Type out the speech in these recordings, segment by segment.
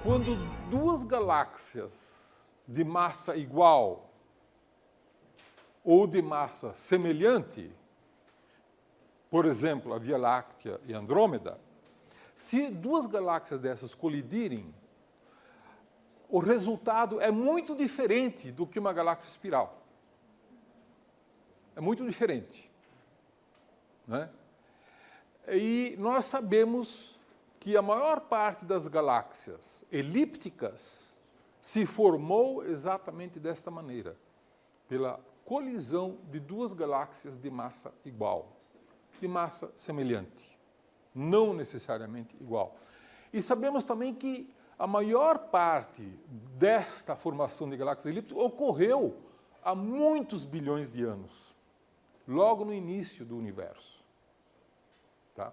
Quando duas galáxias de massa igual ou de massa semelhante, por exemplo, a Via Láctea e Andrômeda, se duas galáxias dessas colidirem, o resultado é muito diferente do que uma galáxia espiral. É muito diferente, né? E nós sabemos que a maior parte das galáxias elípticas se formou exatamente desta maneira, pela colisão de duas galáxias de massa igual, de massa semelhante, não necessariamente igual. E sabemos também que a maior parte desta formação de galáxias elípticas ocorreu há muitos bilhões de anos, logo no início do universo. Tá?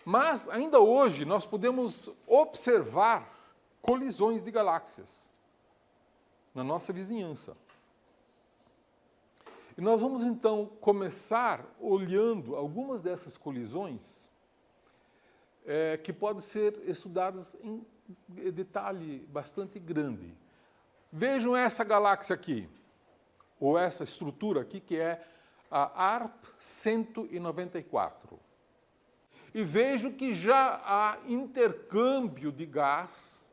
Mas, ainda hoje, nós podemos observar colisões de galáxias na nossa vizinhança. E nós vamos, então, começar olhando algumas dessas colisões que podem ser estudadas em detalhe bastante grande. Vejam essa galáxia aqui, ou essa estrutura aqui, que é a ARP 194. E vejo que já há intercâmbio de gás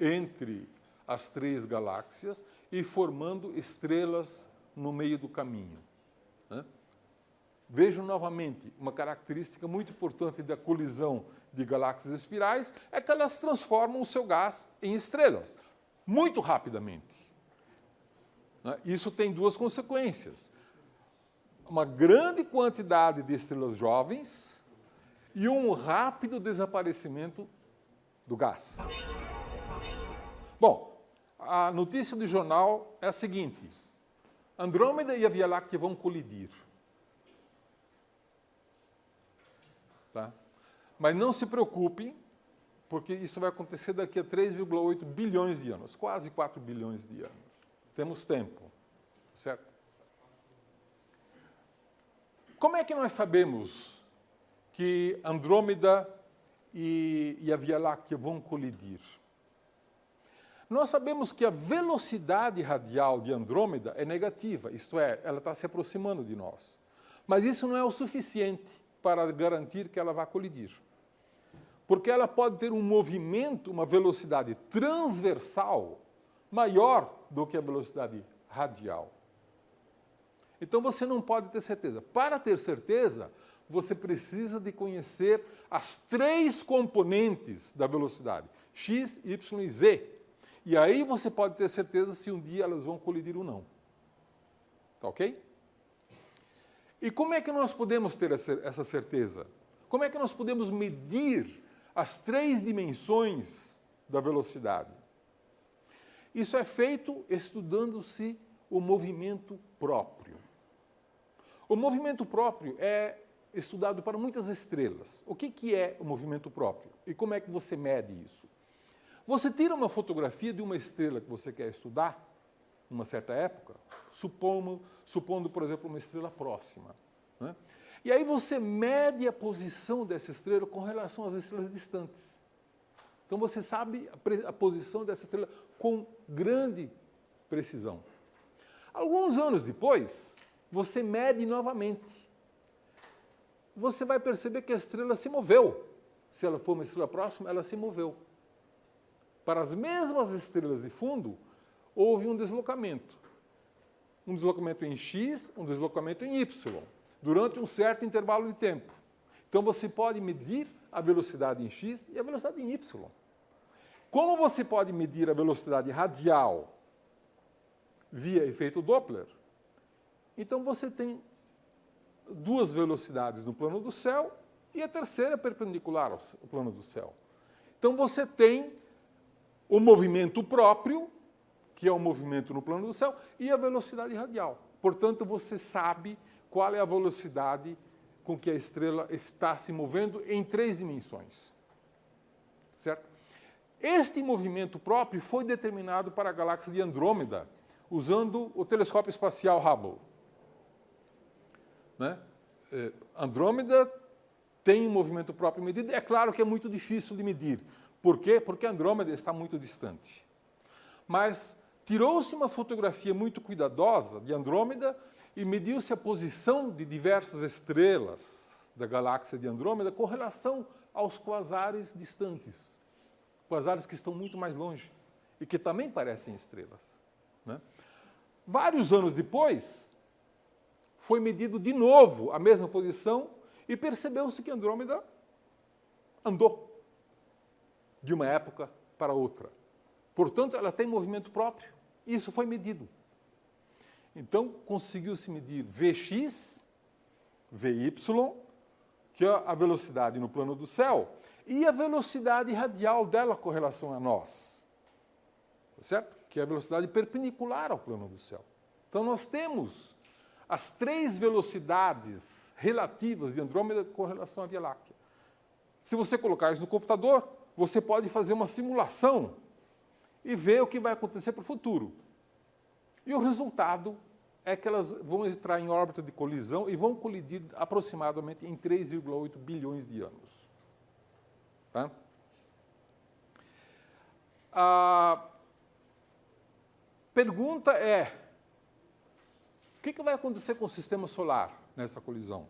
entre as três galáxias e formando estrelas no meio do caminho. Né? Vejo novamente uma característica muito importante da colisão de galáxias espirais é que elas transformam o seu gás em estrelas, muito rapidamente. Né? Isso tem duas consequências. Uma grande quantidade de estrelas jovens e um rápido desaparecimento do gás. Bom, a notícia do jornal é a seguinte: Andrômeda e a Via Láctea vão colidir. Tá? Mas não se preocupe, porque isso vai acontecer daqui a 3,8 bilhões de anos, quase 4 bilhões de anos. Temos tempo, certo? Como é que nós sabemos que Andrômeda e a Via Láctea vão colidir? Nós sabemos que a velocidade radial de Andrômeda é negativa, isto é, ela está se aproximando de nós. Mas isso não é o suficiente para garantir que ela vai colidir. Porque ela pode ter um movimento, uma velocidade transversal maior do que a velocidade radial. Então você não pode ter certeza. Para ter certeza, você precisa de conhecer as três componentes da velocidade, x, y e z. E aí você pode ter certeza se um dia elas vão colidir ou não. Tá ok? E como é que nós podemos ter essa certeza? Como é que nós podemos medir as três dimensões da velocidade? Isso é feito estudando-se o movimento próprio. O movimento próprio é estudado para muitas estrelas. O que é o movimento próprio? E como é que você mede isso? Você tira uma fotografia de uma estrela que você quer estudar, numa certa época, supondo, por exemplo, uma estrela próxima. Né? E aí você mede a posição dessa estrela com relação às estrelas distantes. Então você sabe a posição dessa estrela com grande precisão. Alguns anos depois, você mede novamente. Você vai perceber que a estrela se moveu. Se ela for uma estrela próxima, ela se moveu. Para as mesmas estrelas de fundo, houve um deslocamento. Um deslocamento em x, um deslocamento em y, durante um certo intervalo de tempo. Então você pode medir a velocidade em x e a velocidade em y. Como você pode medir a velocidade radial via efeito Doppler, então você tem duas velocidades no plano do céu e a terceira perpendicular ao plano do céu. Então você tem o movimento próprio, que é o movimento no plano do céu, e a velocidade radial. Portanto, você sabe qual é a velocidade com que a estrela está se movendo em três dimensões. Certo? Este movimento próprio foi determinado para a galáxia de Andrômeda, usando o telescópio espacial Hubble. Né? Andrômeda tem um movimento próprio medido. É claro que é muito difícil de medir. Por quê? Porque Andrômeda está muito distante. Mas tirou-se uma fotografia muito cuidadosa de Andrômeda e mediu-se a posição de diversas estrelas da galáxia de Andrômeda com relação aos quasares distantes. Quasares que estão muito mais longe e que também parecem estrelas, né? Vários anos depois, foi medido de novo a mesma posição e percebeu-se que Andrômeda andou de uma época para outra. Portanto, ela tem movimento próprio. Isso foi medido. Então, conseguiu-se medir Vx, Vy, que é a velocidade no plano do céu, e a velocidade radial dela com relação a nós. Certo? Que é a velocidade perpendicular ao plano do céu. Então, nós temos as 3 velocidades relativas de Andrômeda com relação à Via Láctea. Se você colocar isso no computador, você pode fazer uma simulação e ver o que vai acontecer para o futuro. E o resultado é que elas vão entrar em órbita de colisão e vão colidir aproximadamente em 3,8 bilhões de anos. Tá? A pergunta é, o que vai acontecer com o sistema solar nessa colisão?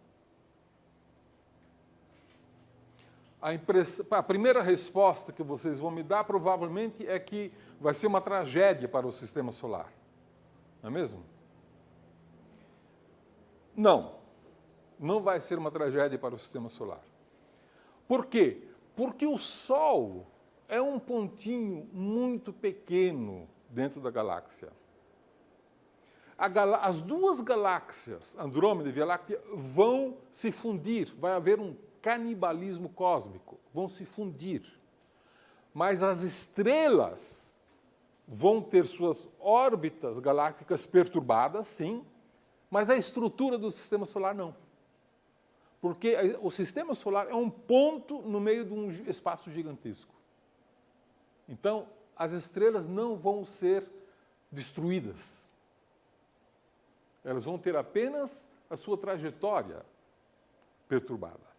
A primeira resposta que vocês vão me dar provavelmente é que vai ser uma tragédia para o sistema solar. Não é mesmo? Não. Não vai ser uma tragédia para o sistema solar. Por quê? Porque o Sol é um pontinho muito pequeno dentro da galáxia. As 2 galáxias, Andrômeda e Via Láctea, vão se fundir. Vai haver um canibalismo cósmico, vão se fundir. Mas as estrelas vão ter suas órbitas galácticas perturbadas, sim, mas a estrutura do sistema solar não. Porque o sistema solar é um ponto no meio de um espaço gigantesco. Então, as estrelas não vão ser destruídas. Elas vão ter apenas a sua trajetória perturbada.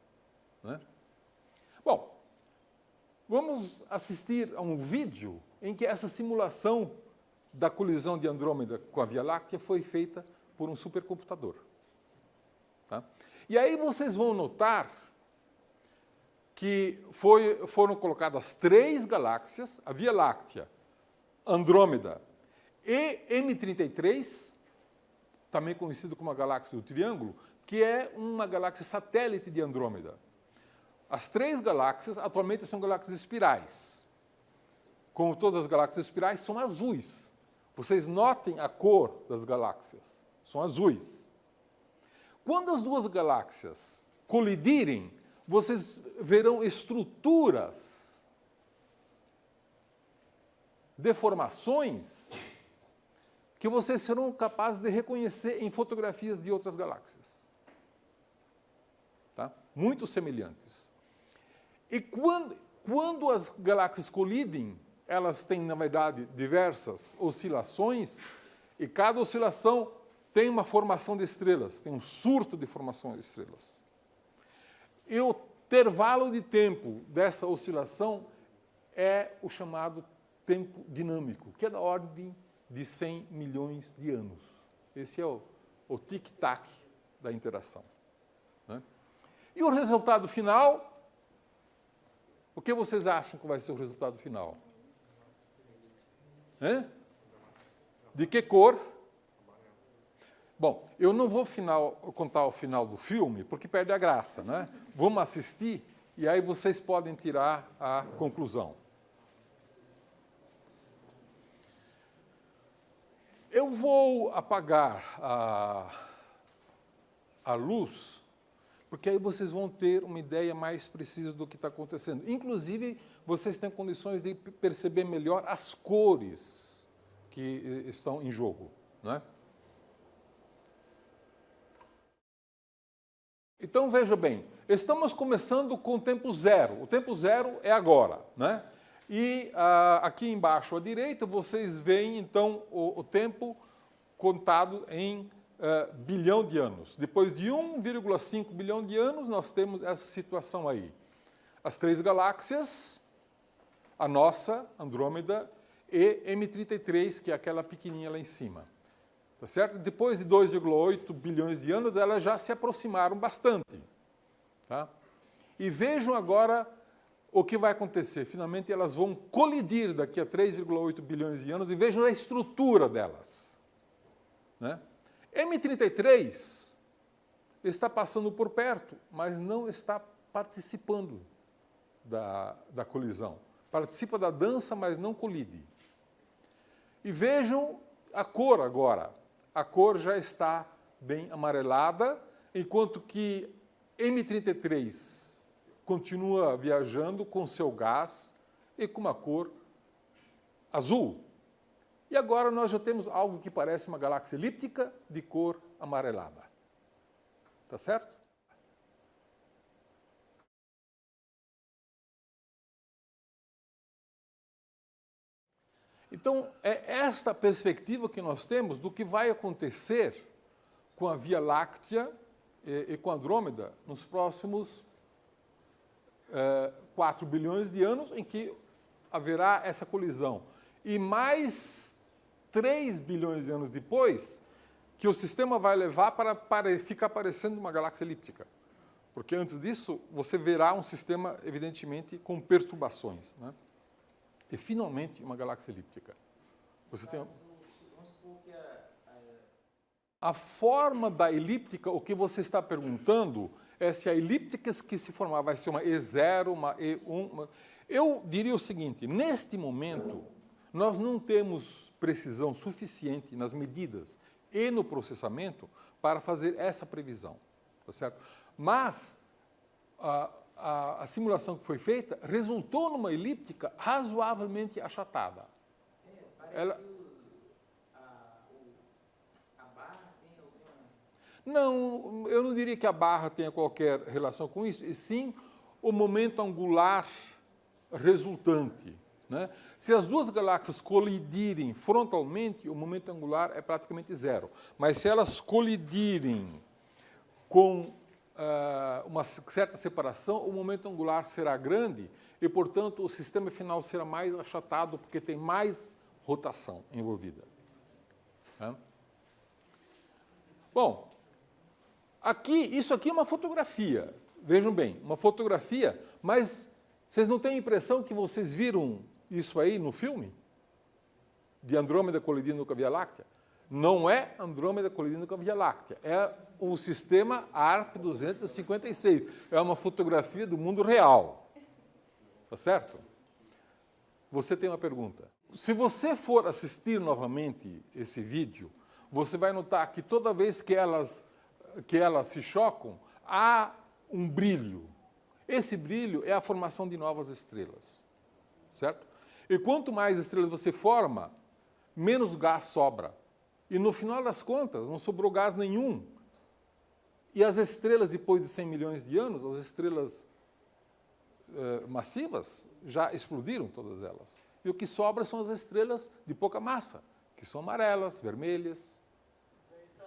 Né? Bom, vamos assistir a um vídeo em que essa simulação da colisão de Andrômeda com a Via Láctea foi feita por um supercomputador. Tá? E aí vocês vão notar que foram colocadas 3 galáxias, a Via Láctea, Andrômeda e M33, também conhecido como a galáxia do Triângulo, que é uma galáxia satélite de Andrômeda. As 3 galáxias atualmente são galáxias espirais. Como todas as galáxias espirais, são azuis. Vocês notem a cor das galáxias. São azuis. Quando as 2 galáxias colidirem, vocês verão estruturas, deformações, que vocês serão capazes de reconhecer em fotografias de outras galáxias. Tá? Muito semelhantes. E quando as galáxias colidem, elas têm, na verdade, diversas oscilações, e cada oscilação tem uma formação de estrelas, tem um surto de formação de estrelas. E o intervalo de tempo dessa oscilação é o chamado tempo dinâmico, que é da ordem de 100 milhões de anos. Esse é o tic-tac da interação. Né? E o resultado final... O que vocês acham que vai ser o resultado final? De que cor? Bom, eu não vou contar o final do filme, porque perde a graça, né? Vamos assistir e aí vocês podem tirar a conclusão. Eu vou apagar a luz, porque aí vocês vão ter uma ideia mais precisa do que está acontecendo. Inclusive, vocês têm condições de perceber melhor as cores que estão em jogo, né? Então, veja bem, estamos começando com o tempo zero. O tempo zero é agora, né? E aqui embaixo à direita, vocês veem, então, o tempo contado em bilhão de anos. Depois de 1,5 bilhão de anos, nós temos essa situação aí. As três galáxias, a nossa, Andrômeda, e M33, que é aquela pequenininha lá em cima. Tá certo? Depois de 2,8 bilhões de anos, elas já se aproximaram bastante. Tá? E vejam agora o que vai acontecer. Finalmente, elas vão colidir daqui a 3,8 bilhões de anos e vejam a estrutura delas. Né? M33 está passando por perto, mas não está participando da colisão. Participa da dança, mas não colide. E vejam a cor agora. A cor já está bem amarelada, enquanto que M33 continua viajando com seu gás e com uma cor azul. E agora nós já temos algo que parece uma galáxia elíptica de cor amarelada. Tá certo? Então, é esta perspectiva que nós temos do que vai acontecer com a Via Láctea e com a Andrômeda nos próximos 4 bilhões de anos, em que haverá essa colisão. E mais 3 bilhões de anos depois, que o sistema vai levar para ficar parecendo uma galáxia elíptica. Porque antes disso, você verá um sistema, evidentemente, com perturbações. Né? E, finalmente, uma galáxia elíptica. Você tem... A forma da elíptica, o que você está perguntando é se a elíptica que se formar vai ser uma E0, uma E1... Eu diria o seguinte, neste momento, nós não temos precisão suficiente nas medidas e no processamento para fazer essa previsão. Tá certo? Mas a simulação que foi feita resultou numa elíptica razoavelmente achatada. Ela... a barra tem alguma... Não, eu não diria que a barra tenha qualquer relação com isso, e sim o momento angular resultante. Né? Se as duas galáxias colidirem frontalmente, o momento angular é praticamente zero. Mas se elas colidirem com uma certa separação, o momento angular será grande e, portanto, o sistema final será mais achatado porque tem mais rotação envolvida. Tá? Bom, isso aqui é uma fotografia. Vejam bem, uma fotografia, mas vocês não têm a impressão que vocês viram isso aí no filme? De Andrômeda colidindo com a Via Láctea? Não é Andrômeda colidindo com a Via Láctea, é o sistema ARP 256. É uma fotografia do mundo real. Tá certo? Você tem uma pergunta. Se você for assistir novamente esse vídeo, você vai notar que toda vez que elas se chocam, há um brilho. Esse brilho é a formação de novas estrelas. Certo? E quanto mais estrelas você forma, menos gás sobra. E no final das contas, não sobrou gás nenhum. E as estrelas, depois de 100 milhões de anos, as estrelas massivas, já explodiram todas elas. E o que sobra são as estrelas de pouca massa, que são amarelas, vermelhas. Então, isso é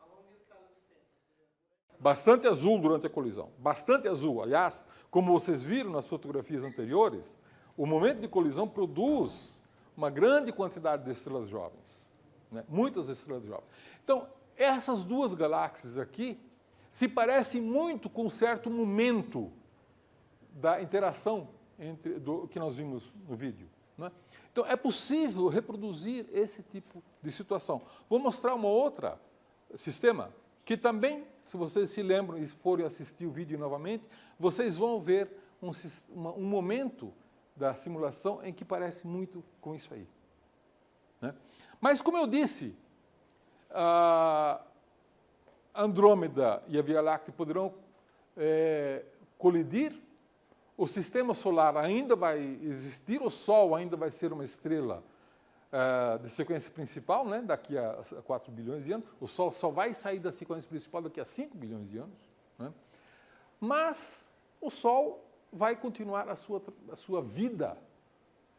a longa escala de tempo. Bastante azul durante a colisão. Bastante azul. Aliás, como vocês viram nas fotografias anteriores, o momento de colisão produz uma grande quantidade de estrelas jovens. Né? Muitas estrelas jovens. Então, essas duas galáxias aqui se parecem muito com um certo momento da interação que nós vimos no vídeo. Né? Então, é possível reproduzir esse tipo de situação. Vou mostrar uma outra sistema que também, se vocês se lembram e forem assistir o vídeo novamente, vocês vão ver um momento da simulação em que parece muito com isso aí. Né? Mas, como eu disse, a Andrômeda e a Via Láctea poderão colidir, o sistema solar ainda vai existir, o Sol ainda vai ser uma estrela de sequência principal, né, daqui a 4 bilhões de anos, o Sol só vai sair da sequência principal daqui a 5 bilhões de anos, né? Mas o Sol vai continuar a sua vida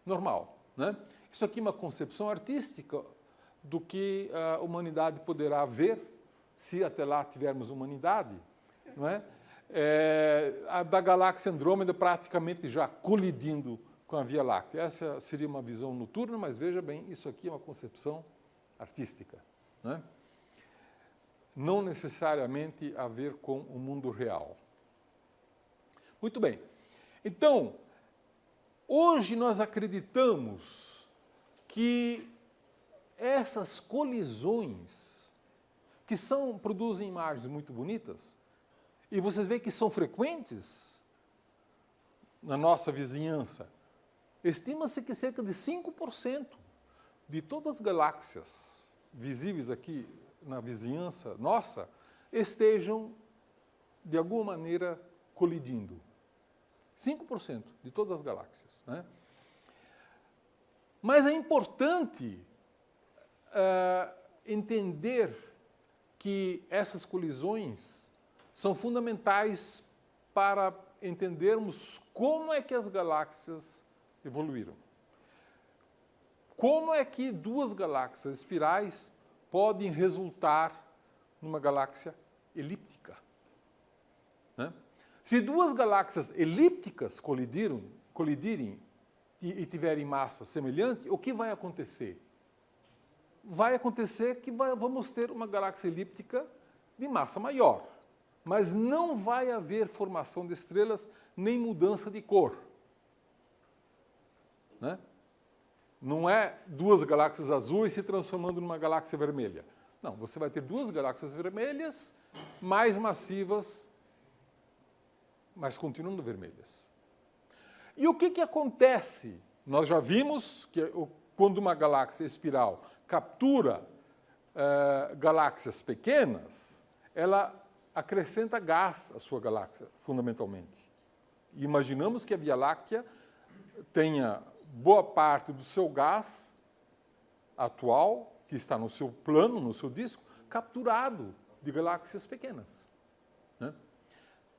normal. Né? Isso aqui é uma concepção artística do que a humanidade poderá ver, se até lá tivermos humanidade, não é? A da galáxia Andrômeda praticamente já colidindo com a Via Láctea. Essa seria uma visão noturna, mas veja bem, isso aqui é uma concepção artística, não é? Não necessariamente a ver com o mundo real. Muito bem. Então, hoje nós acreditamos que essas colisões, que produzem imagens muito bonitas, e vocês veem que são frequentes na nossa vizinhança, estima-se que cerca de 5% de todas as galáxias visíveis aqui na vizinhança nossa estejam, de alguma maneira, colidindo. 5% de todas as galáxias, né? Mas é importante entender que essas colisões são fundamentais para entendermos como é que as galáxias evoluíram. Como é que duas galáxias espirais podem resultar numa galáxia elíptica, né? Se duas galáxias elípticas colidirem e tiverem massa semelhante, o que vai acontecer? Vai acontecer que vamos ter uma galáxia elíptica de massa maior, mas não vai haver formação de estrelas nem mudança de cor, né? Não é duas galáxias azuis se transformando numa galáxia vermelha. Não, você vai ter duas galáxias vermelhas mais massivas, mas continuando vermelhas. E o que acontece? Nós já vimos que quando uma galáxia espiral captura galáxias pequenas, ela acrescenta gás à sua galáxia, fundamentalmente. E imaginamos que a Via Láctea tenha boa parte do seu gás atual, que está no seu plano, no seu disco, capturado de galáxias pequenas, né?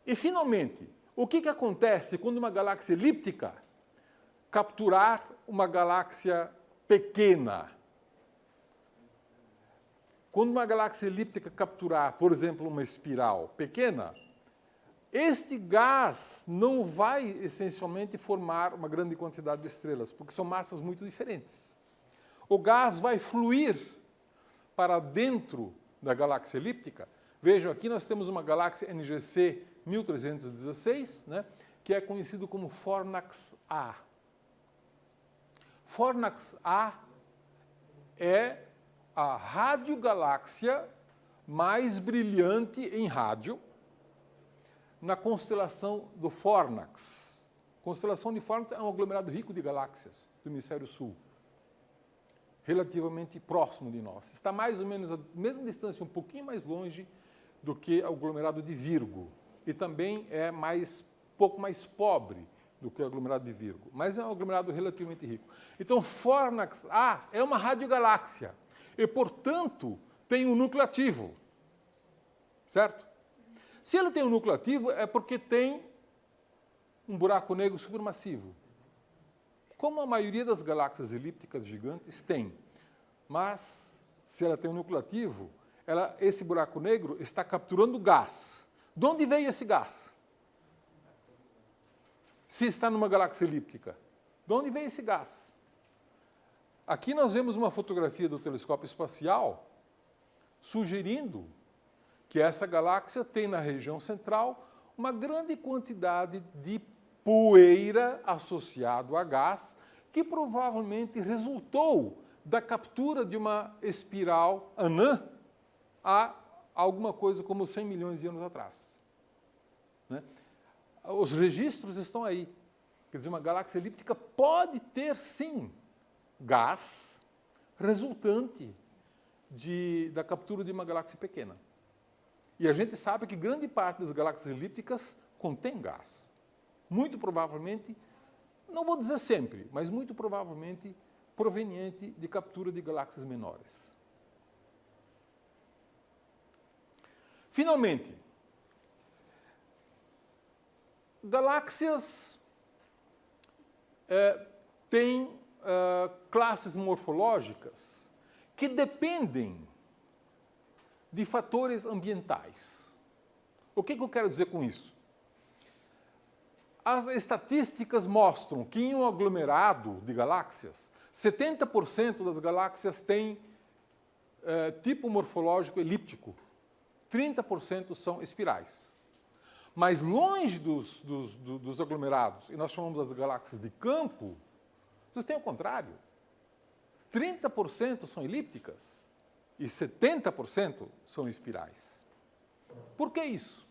E, finalmente, o que acontece quando uma galáxia elíptica capturar uma galáxia pequena? Quando uma galáxia elíptica capturar, por exemplo, uma espiral pequena, este gás não vai, essencialmente, formar uma grande quantidade de estrelas, porque são massas muito diferentes. O gás vai fluir para dentro da galáxia elíptica. Vejam, aqui nós temos uma galáxia NGC 1316, né, que é conhecido como Fornax A. Fornax A é a radiogaláxia mais brilhante em rádio na constelação do Fornax. A constelação de Fornax é um aglomerado rico de galáxias do hemisfério sul, relativamente próximo de nós. Está mais ou menos a mesma distância, um pouquinho mais longe do que o aglomerado de Virgo. E também é pouco mais pobre do que o aglomerado de Virgo, mas é um aglomerado relativamente rico. Então, Fornax A é uma radiogaláxia e, portanto, tem um núcleo ativo, certo? Se ele tem um núcleo ativo, é porque tem um buraco negro supermassivo, como a maioria das galáxias elípticas gigantes tem. Mas, se ela tem um núcleo ativo, esse buraco negro está capturando gás. De onde veio esse gás? Se está numa galáxia elíptica, de onde veio esse gás? Aqui nós vemos uma fotografia do telescópio espacial sugerindo que essa galáxia tem na região central uma grande quantidade de poeira associado a gás, que provavelmente resultou da captura de uma espiral anã há alguma coisa como 100 milhões de anos atrás, né? Os registros estão aí. Quer dizer, uma galáxia elíptica pode ter, sim, gás resultante da captura de uma galáxia pequena. E a gente sabe que grande parte das galáxias elípticas contém gás. Muito provavelmente, não vou dizer sempre, mas muito provavelmente proveniente de captura de galáxias menores. Finalmente, galáxias têm classes morfológicas que dependem de fatores ambientais. O que eu quero dizer com isso? As estatísticas mostram que em um aglomerado de galáxias, 70% das galáxias têm tipo morfológico elíptico, 30% são espirais. Mas longe dos aglomerados, e nós chamamos das galáxias de campo, vocês têm o contrário. 30% são elípticas e 70% são espirais. Por que isso?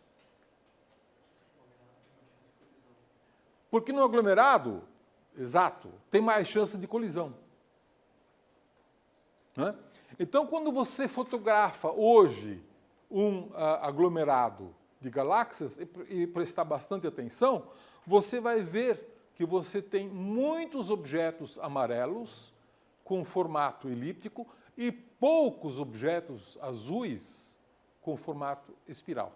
Porque no aglomerado, exato, tem mais chance de colisão. Né? Então, quando você fotografa hoje um aglomerado de galáxias e prestar bastante atenção, você vai ver que você tem muitos objetos amarelos com formato elíptico e poucos objetos azuis com formato espiral.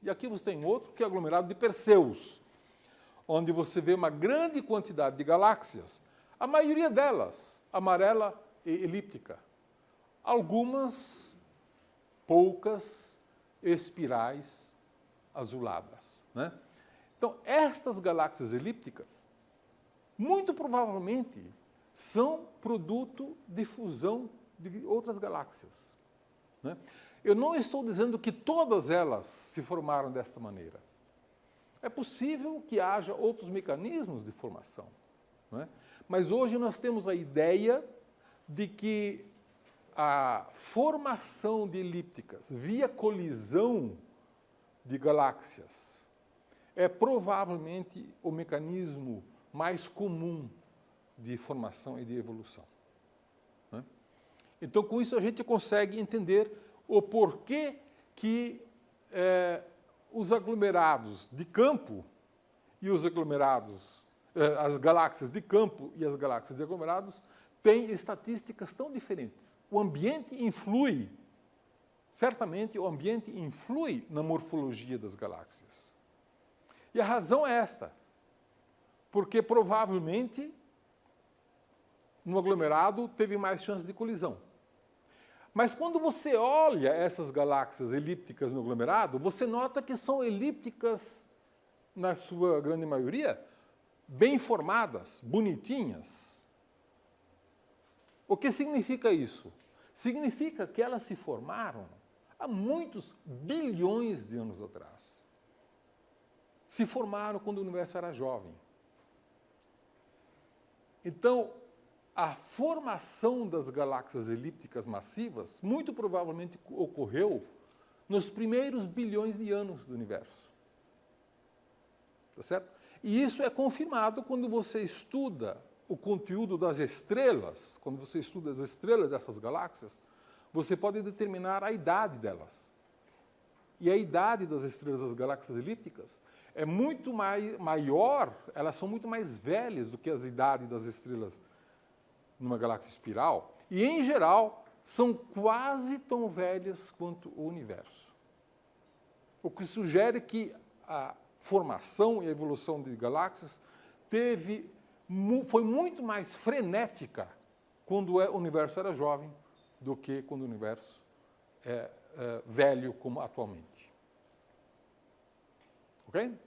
E aqui você tem outro que é o aglomerado de Perseus, onde você vê uma grande quantidade de galáxias, a maioria delas amarela e elíptica. Algumas, poucas, espirais azuladas. Né? Então, estas galáxias elípticas, muito provavelmente, são produto de fusão de outras galáxias. Né? Eu não estou dizendo que todas elas se formaram desta maneira. É possível que haja outros mecanismos de formação. Não é? Mas hoje nós temos a ideia de que a formação de elípticas via colisão de galáxias é provavelmente o mecanismo mais comum de formação e de evolução. Não é? Então, com isso, a gente consegue entender o porquê que os aglomerados de campo e os aglomerados, as galáxias de campo e as galáxias de aglomerados têm estatísticas tão diferentes. O ambiente influi, certamente o ambiente influi na morfologia das galáxias. E a razão é esta, porque provavelmente no aglomerado teve mais chance de colisão. Mas quando você olha essas galáxias elípticas no aglomerado, você nota que são elípticas, na sua grande maioria, bem formadas, bonitinhas. O que significa isso? Significa que elas se formaram há muitos bilhões de anos atrás. Se formaram quando o universo era jovem. Então, a formação das galáxias elípticas massivas muito provavelmente ocorreu nos primeiros bilhões de anos do universo. Tá certo? E isso é confirmado quando você estuda o conteúdo das estrelas, quando você estuda as estrelas dessas galáxias, você pode determinar a idade delas. E a idade das estrelas das galáxias elípticas é muito maior, elas são muito mais velhas do que as idades das estrelas numa galáxia espiral, e, em geral, são quase tão velhas quanto o universo. O que sugere que a formação e a evolução de galáxias foi muito mais frenética quando o universo era jovem do que quando o universo é velho como atualmente. Ok?